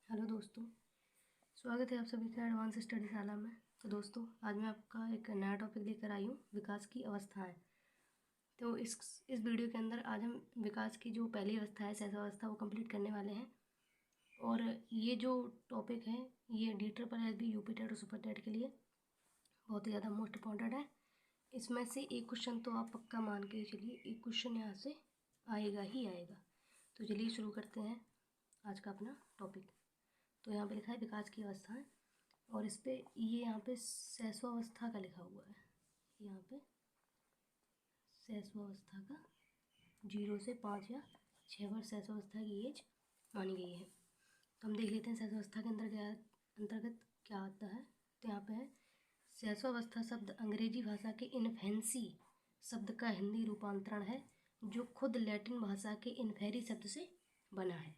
Hello दोस्तों, स्वागत है आप सभी का एडवांस स्टडी शाला में। तो दोस्तों, आज मैं आपका एक नया टॉपिक लेकर आई हूँ, विकास की अवस्थाएं। तो इस वीडियो के अंदर आज हम विकास की जो पहली अवस्था है, शैशवावस्था, वो कंप्लीट करने वाले हैं। और ये जो टॉपिक है ये DSSB, यूपी टेट और सुपर टेट के लिए बहुत ही ज़्यादा मोस्ट इम्पॉर्टेंट है। इसमें से एक क्वेश्चन तो आप पक्का मान के चलिए, एक क्वेश्चन यहाँ से आएगा ही आएगा। तो चलिए शुरू करते हैं आज का अपना टॉपिक। तो यहाँ पे लिखा है विकास की अवस्थाएं, और इस पे ये यहाँ पे शैशवावस्था का लिखा हुआ है। यहाँ पे शैशवावस्था का 0 से 5 या 6 वर्ष शैशवावस्था की एज मानी गई है। तो हम देख लेते हैं शैशवावस्था के अंतर्गत क्या आता है। तो यहाँ पे है शैशवावस्था शब्द अंग्रेजी भाषा के इन्फेंसी शब्द का हिंदी रूपांतरण है, जो खुद लैटिन भाषा के इन्फेरी शब्द से बना है,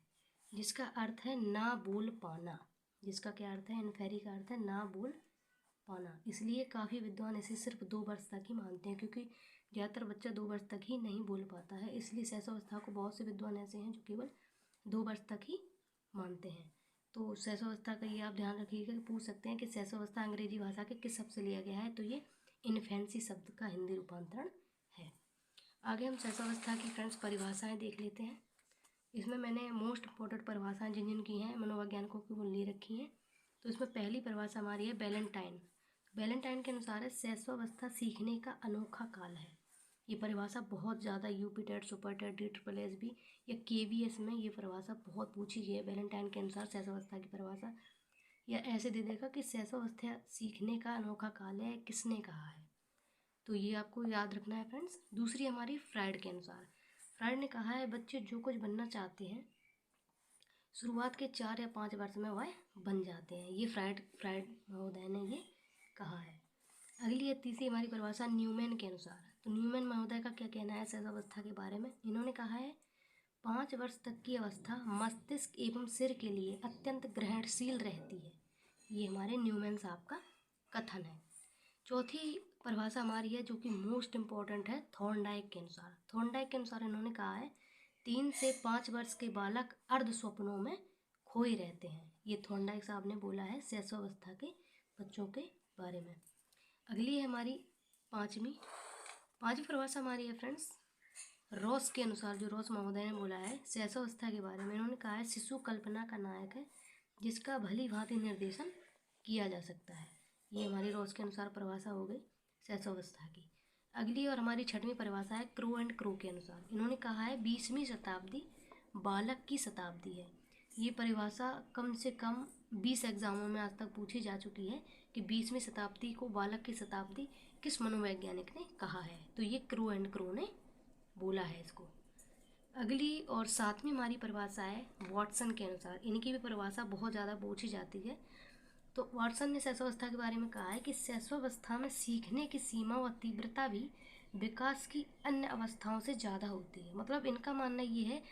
जिसका अर्थ है ना बोल पाना। जिसका क्या अर्थ है? इन्फेरी का अर्थ है ना बोल पाना। इसलिए काफ़ी विद्वान इसे सिर्फ 2 वर्ष तक ही मानते हैं, क्योंकि ज़्यादातर बच्चा 2 वर्ष तक ही नहीं बोल पाता है। इसलिए शैशवावस्था को बहुत से विद्वान ऐसे हैं जो केवल 2 वर्ष तक ही मानते हैं। तो शैशवावस्था का ये आप ध्यान रखिएगा कि पूछ सकते हैं कि शैशवावस्था अंग्रेजी भाषा के किस शब्द से लिया गया है। तो ये इन्फेंसी शब्द का हिंदी रूपांतरण है। आगे हम शैशवावस्था की फ्रेंड्स परिभाषाएँ देख लेते हैं। इसमें मैंने मोस्ट इम्पोर्टेंट परिभाषाएँ जिन जिन की हैं मनोवैज्ञानिकों की वो ले रखी हैं। तो इसमें पहली परिभाषा हमारी है बैलेंटाइन। बैलेंटाइन के अनुसार है शैशवावस्था सीखने का अनोखा काल है। ये परिभाषा बहुत ज़्यादा UP TET, super TET, DSSB या KVS में ये परिभाषा बहुत पूछी गई है। बैलेंटाइन के अनुसार शैशवावस्था की परिभाषा या ऐसे दे देगा कि शैशवावस्था सीखने का अनोखा काल है, किसने कहा है। तो ये आपको याद रखना है फ्रेंड्स। दूसरी हमारी फ्राइड के अनुसार, फ्राइड ने कहा है बच्चे जो कुछ बनना चाहते हैं शुरुआत के 4 या 5 वर्ष में वह बन जाते हैं। ये फ्राइड महोदय ने ये कहा है। अगली है तीसरी हमारी परिभाषा न्यूमैन के अनुसार। तो न्यूमैन महोदय का क्या कहना है शैशवावस्था के बारे में? इन्होंने कहा है 5 वर्ष तक की अवस्था मस्तिष्क एवं सिर के लिए अत्यंत ग्रहणशील रहती है। ये हमारे न्यूमैन साहब का कथन है। चौथी परिभाषा हमारी है जो कि मोस्ट इम्पॉर्टेंट है, थॉर्नडाइक के अनुसार। थॉर्नडाइक के अनुसार इन्होंने कहा है 3 से 5 वर्ष के बालक अर्ध स्वप्नों में खोए रहते हैं। ये थॉर्नडाइक साहब ने बोला है शैशवावस्था के बच्चों के बारे में। अगली है हमारी पांचवी परिभाषा हमारी है फ्रेंड्स रॉस के अनुसार। जो रॉस महोदय ने बोला है शैशवावस्था के बारे में, इन्होंने कहा है शिशु कल्पना का नायक है, जिसका भली भांति निर्देशन किया जा सकता है। ये हमारी रॉस के अनुसार परिभाषा हो गई शैशवावस्था की। अगली और हमारी 6वीं परिभाषा है क्रो एंड क्रो के अनुसार। इन्होंने कहा है 20वीं शताब्दी बालक की शताब्दी है। ये परिभाषा कम से कम 20 एग्जामों में आज तक पूछी जा चुकी है कि 20वीं शताब्दी को बालक की शताब्दी किस मनोवैज्ञानिक ने कहा है। तो ये क्रो एंड क्रो ने बोला है इसको। अगली और 7वीं हमारी परिभाषा है वॉटसन के अनुसार। इनकी भी परिभाषा बहुत ज़्यादा पूछी जाती है। तो वॉटसन ने शैशवावस्था के बारे में कहा है कि शैशवावस्था में सीखने की सीमा व तीव्रता भी विकास की अन्य अवस्थाओं से ज़्यादा होती है। मतलब इनका मानना ये है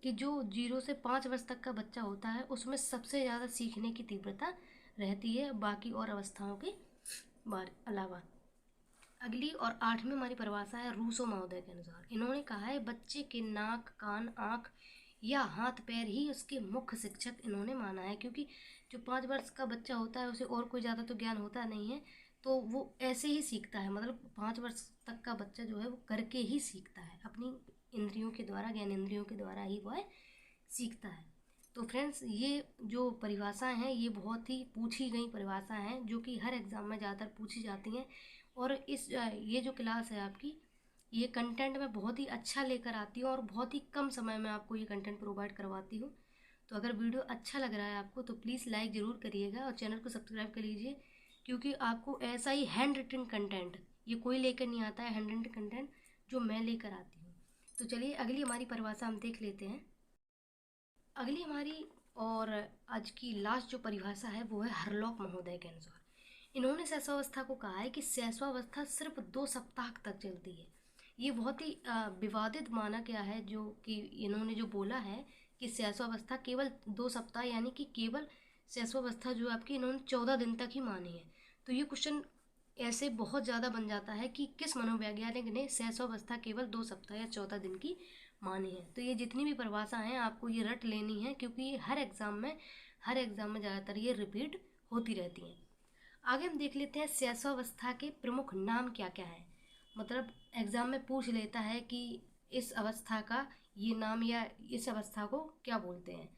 कि जो 0 से 5 वर्ष तक का बच्चा होता है उसमें सबसे ज़्यादा सीखने की तीव्रता रहती है बाकी और अवस्थाओं के अलावा। अगली और 8वीं हमारी परिभाषा है रूसो महोदय के अनुसार। इन्होंने कहा है बच्चे के नाक, कान, आँख या हाथ पैर ही उसके मुख्य शिक्षक इन्होंने माना है, क्योंकि जो 5 वर्ष का बच्चा होता है उसे और कोई ज़्यादा तो ज्ञान होता नहीं है, तो वो ऐसे ही सीखता है। मतलब 5 वर्ष तक का बच्चा जो है वो करके ही सीखता है, अपनी इंद्रियों के द्वारा, ज्ञान इंद्रियों के द्वारा ही वह सीखता है। तो फ्रेंड्स, ये जो परिभाषाएं हैं ये बहुत ही पूछी गई परिभाषाएं हैं जो कि हर एग्ज़ाम में ज़्यादातर पूछी जाती हैं। और ये जो क्लास है आपकी, ये कंटेंट मैं बहुत ही अच्छा लेकर आती हूँ और बहुत ही कम समय में आपको ये कंटेंट प्रोवाइड करवाती हूँ। तो अगर वीडियो अच्छा लग रहा है आपको तो प्लीज़ लाइक ज़रूर करिएगा और चैनल को सब्सक्राइब कर लीजिए, क्योंकि आपको ऐसा ही हैंड रिटन कंटेंट ये कोई लेकर नहीं आता है, हैंड रिटन कंटेंट जो मैं लेकर आती हूँ। तो चलिए अगली हमारी परिभाषा हम देख लेते हैं। अगली हमारी और आज की लास्ट जो परिभाषा है वो है हरलॉक महोदय के अनुसार। इन्होंने शैशवावस्था को कहा है कि शैशवावस्था सिर्फ 2 सप्ताह तक चलती है। ये बहुत ही विवादित माना गया है, जो कि इन्होंने जो बोला है कि शैशवावस्था केवल 2 सप्ताह यानी कि केवल शैशवावस्था जो आपकी इन्होंने 14 दिन तक ही मानी है। तो ये क्वेश्चन ऐसे बहुत ज़्यादा बन जाता है कि किस मनोवैज्ञानिक ने शैशवावस्था केवल 2 सप्ताह या 14 दिन की मानी है। तो ये जितनी भी परिभाषा हैं आपको ये रट लेनी है, क्योंकि ये हर एग्ज़ाम में ज़्यादातर ये रिपीट होती रहती हैं। आगे हम देख लेते हैं शैशवावस्था के प्रमुख नाम क्या क्या है। मतलब एग्ज़ाम में पूछ लेता है कि इस अवस्था का ये नाम या इस अवस्था को क्या बोलते हैं।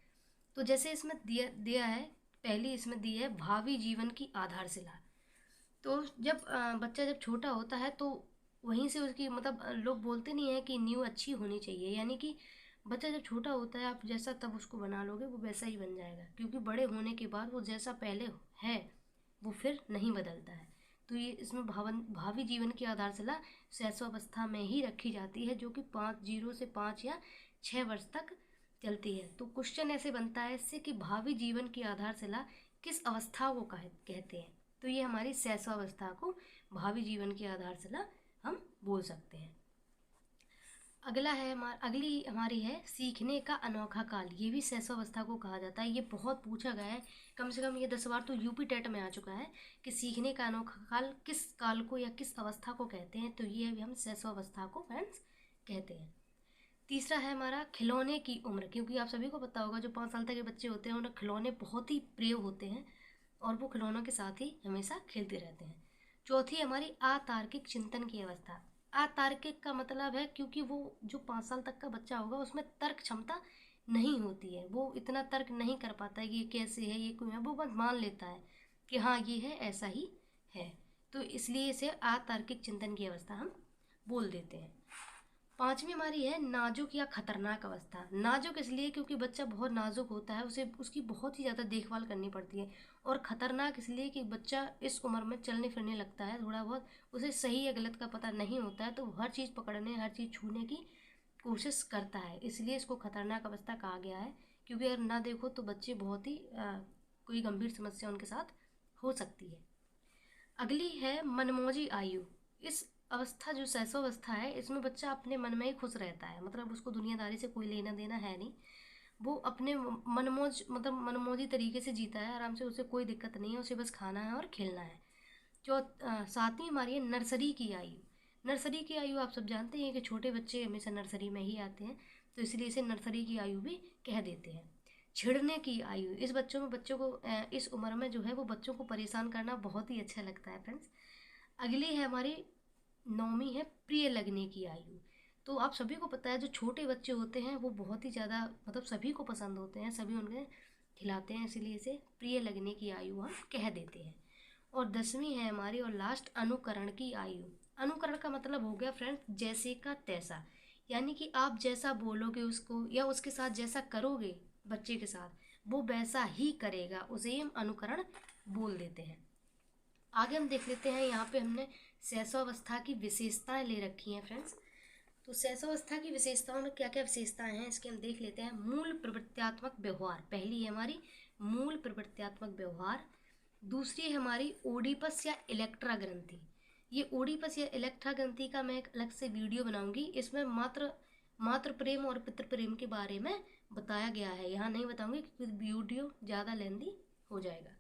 तो जैसे इसमें दिया है, पहली इसमें दी है भावी जीवन की आधारशिला। तो जब बच्चा जब छोटा होता है तो वहीं से उसकी मतलब लोग बोलते नहीं है कि नींव अच्छी होनी चाहिए, यानी कि बच्चा जब छोटा होता है आप जैसा तब उसको बना लोगे वो वैसा ही बन जाएगा, क्योंकि बड़े होने के बाद वो जैसा पहले है वो फिर नहीं बदलता है। तो ये इसमें भावी जीवन की आधारशिला शैशवावस्था में ही रखी जाती है, जो कि 0 से 5 या 6 वर्ष तक चलती है। तो क्वेश्चन ऐसे बनता है इससे कि भावी जीवन की आधारशिला किस अवस्था को कहते हैं। तो ये हमारी शैशवावस्था को भावी जीवन की आधारशिला हम बोल सकते हैं। अगली हमारी है सीखने का अनोखा काल। ये भी शैशवावस्था को कहा जाता है। ये बहुत पूछा गया है, कम से कम ये 10 बार तो यूपी टेट में आ चुका है कि सीखने का अनोखा काल किस काल को या किस अवस्था को कहते हैं। तो ये भी हम शैशवावस्था को फ्रेंड्स कहते हैं। तीसरा है हमारा खिलौने की उम्र, क्योंकि आप सभी को पता होगा जो 5 साल तक के बच्चे होते हैं उन्हें खिलौने बहुत ही प्रिय होते हैं और वो खिलौनों के साथ ही हमेशा खेलते रहते हैं। चौथी हमारी अतार्किक चिंतन की अवस्था। अतार्किक का मतलब है क्योंकि वो जो 5 साल तक का बच्चा होगा उसमें तर्क क्षमता नहीं होती है, वो इतना तर्क नहीं कर पाता है कि ये कैसे है, ये क्यों है, वो बस मान लेता है कि हाँ ये है, ऐसा ही है। तो इसलिए इसे अतार्किक चिंतन की अवस्था हम बोल देते हैं। पांचवी हमारी है नाजुक या खतरनाक अवस्था। नाजुक इसलिए क्योंकि बच्चा बहुत नाजुक होता है, उसे उसकी बहुत ही ज़्यादा देखभाल करनी पड़ती है। और ख़तरनाक इसलिए कि बच्चा इस उम्र में चलने फिरने लगता है थोड़ा बहुत, उसे सही या गलत का पता नहीं होता है, तो हर चीज़ पकड़ने हर चीज़ छूने की कोशिश करता है, इसलिए इसको खतरनाक अवस्था कहा गया है। क्योंकि अगर ना देखो तो बच्चे बहुत ही कोई गंभीर समस्या उनके साथ हो सकती है। अगली है मनमौजी आयु। इस अवस्था जो शैशवावस्था है इसमें बच्चा अपने मन में ही खुश रहता है, मतलब उसको दुनियादारी से कोई लेना देना है नहीं, वो अपने मनमौजी तरीके से जीता है आराम से, उसे कोई दिक्कत नहीं है, उसे बस खाना है और खेलना है। सातवीं हमारी है नर्सरी की आयु। नर्सरी की आयु आप सब जानते हैं कि छोटे बच्चे हमेशा नर्सरी में ही आते हैं, तो इसलिए इसे नर्सरी की आयु भी कह देते हैं। छिड़ने की आयु, इस बच्चों को इस उम्र में जो है वो बच्चों को परेशान करना बहुत ही अच्छा लगता है फ्रेंड्स। अगली है हमारी नौवीं है प्रिय लगने की आयु। तो आप सभी को पता है जो छोटे बच्चे होते हैं वो बहुत ही ज़्यादा मतलब सभी को पसंद होते हैं, सभी उन्हें खिलाते हैं, इसीलिए इसे प्रिय लगने की आयु हम कह देते हैं। और 10वीं है हमारी और लास्ट अनुकरण की आयु। अनुकरण का मतलब हो गया फ्रेंड्स जैसे का तैसा, यानी कि आप जैसा बोलोगे उसको या उसके साथ जैसा करोगे बच्चे के साथ वो वैसा ही करेगा, उसे हम अनुकरण बोल देते हैं। आगे हम देख लेते हैं, यहाँ पे हमने शैशवावस्था की विशेषताएं ले रखी हैं फ्रेंड्स। तो शैशवावस्था की विशेषताओं में क्या क्या विशेषताएं हैं इसके हम देख लेते हैं। मूल प्रवृत्त्यात्मक व्यवहार, पहली है हमारी मूल प्रवृत्त्यात्मक व्यवहार। दूसरी है हमारी ओडिपस या इलेक्ट्रा ग्रंथि। ये ओडिपस या इलेक्ट्रा ग्रंथि का मैं एक अलग से वीडियो बनाऊंगी, इसमें मातृ प्रेम और पितृ प्रेम के बारे में बताया गया है, यहाँ नहीं बताऊंगी क्योंकि वीडियो ज़्यादा लेंदी हो जाएगा।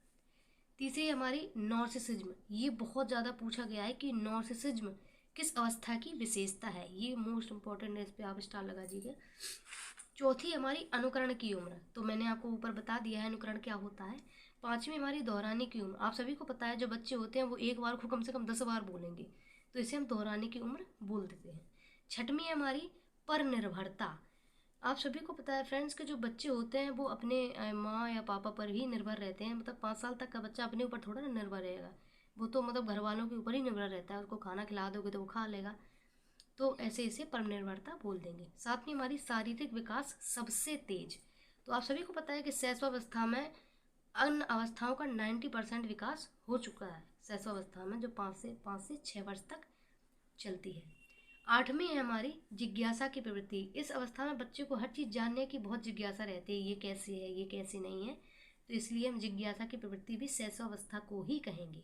तीसरी हमारी नॉर्सिसिज्म, ये बहुत ज़्यादा पूछा गया है कि नॉर्सिसिज्म किस अवस्था की विशेषता है, ये मोस्ट इंपॉर्टेंट है, इस पर आप स्टार लगा दीजिए। चौथी हमारी अनुकरण की उम्र, तो मैंने आपको ऊपर बता दिया है अनुकरण क्या होता है। पांचवी हमारी दोहराने की उम्र, आप सभी को पता है जो बच्चे होते हैं वो एक बार को कम से कम 10 बार बोलेंगे, तो इसे हम दोहराने की उम्र बोल देते हैं। छठवीं हमारी पर निर्भरता, आप सभी को पता है फ्रेंड्स के जो बच्चे होते हैं वो अपने माँ या पापा पर ही निर्भर रहते हैं, मतलब 5 साल तक का बच्चा अपने ऊपर थोड़ा ना निर्भर रहेगा, वो तो मतलब घर वालों के ऊपर ही निर्भर रहता है, उसको खाना खिला दोगे तो वो खा लेगा, तो ऐसे इसे पर निर्भरता बोल देंगे। सातवीं हमारी शारीरिक विकास सबसे तेज, तो आप सभी को पता है कि शैशवावस्था में अन्य अवस्थाओं का 90% विकास हो चुका है शैशवावस्था में, जो 5 से 6 वर्ष तक चलती है। आठवीं है हमारी जिज्ञासा की प्रवृत्ति, इस अवस्था में बच्चे को हर चीज़ जानने की बहुत जिज्ञासा रहती है, ये कैसे है ये कैसे नहीं है, तो इसलिए हम जिज्ञासा की प्रवृत्ति भी शैशवावस्था को ही कहेंगे।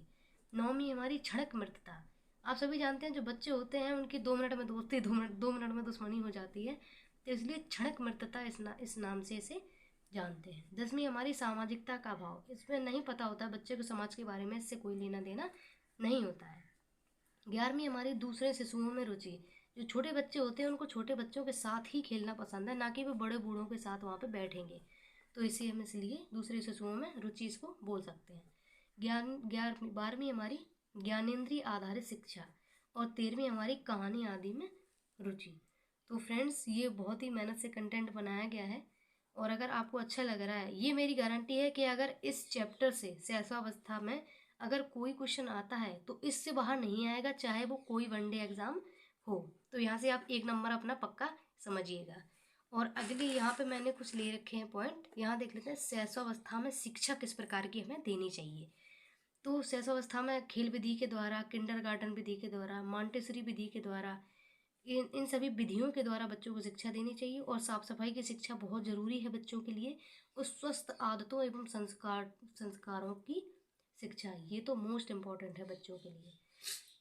नौवीं हमारी क्षणिक मृतता, आप सभी जानते हैं जो बच्चे होते हैं उनकी 2 मिनट में दोस्ती 2 मिनट में दुश्मनी हो जाती है, तो इसलिए क्षणिक मृतता इस नाम से इसे जानते हैं। 10वीं हमारी सामाजिकता का अभाव, इसमें नहीं पता होता बच्चे को समाज के बारे में, इससे कोई लेना देना नहीं होता है। 11वीं हमारी दूसरे शिशुओं में रुचि, जो छोटे बच्चे होते हैं उनको छोटे बच्चों के साथ ही खेलना पसंद है, ना कि वो बड़े बूढ़ों के साथ वहाँ पे बैठेंगे। तो इसी हम इसलिए दूसरे शिशुओं में रुचि इसको बोल सकते हैं। 12वीं हमारी ज्ञानेंद्रिय आधारित शिक्षा और 13वीं हमारी कहानी आदि में रुचि। तो फ्रेंड्स ये बहुत ही मेहनत से कंटेंट बनाया गया है, और अगर आपको अच्छा लग रहा है, ये मेरी गारंटी है कि अगर इस चैप्टर से शैशवावस्था में अगर कोई क्वेश्चन आता है तो इससे बाहर नहीं आएगा, चाहे वो कोई वनडे एग्ज़ाम हो। तो यहाँ से आप 1 नंबर अपना पक्का समझिएगा। और अगले यहाँ पे मैंने कुछ ले रखे हैं पॉइंट, यहाँ देख लेते हैं। शैशवावस्था में शिक्षा किस प्रकार की हमें देनी चाहिए। तो शैशवावस्था में खेल विधि के द्वारा, किंडरगार्टन विधि के द्वारा, मॉन्टेसरी विधि के द्वारा, इन सभी विधियों के द्वारा बच्चों को शिक्षा देनी चाहिए। और साफ सफाई की शिक्षा बहुत ज़रूरी है बच्चों के लिए, और स्वस्थ आदतों एवं संस्कारों की शिक्षा, ये तो मोस्ट इम्पॉर्टेंट है बच्चों के लिए।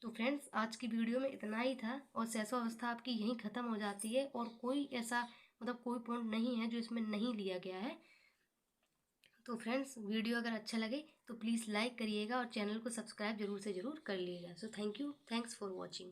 तो फ्रेंड्स आज की वीडियो में इतना ही था, और शैशवावस्था आपकी यहीं ख़त्म हो जाती है, और कोई ऐसा मतलब कोई पॉइंट नहीं है जो इसमें नहीं लिया गया है। तो फ्रेंड्स वीडियो अगर अच्छा लगे तो प्लीज़ लाइक करिएगा और चैनल को सब्सक्राइब जरूर से ज़रूर कर लीजिएगा। So thank you, thanks for watching.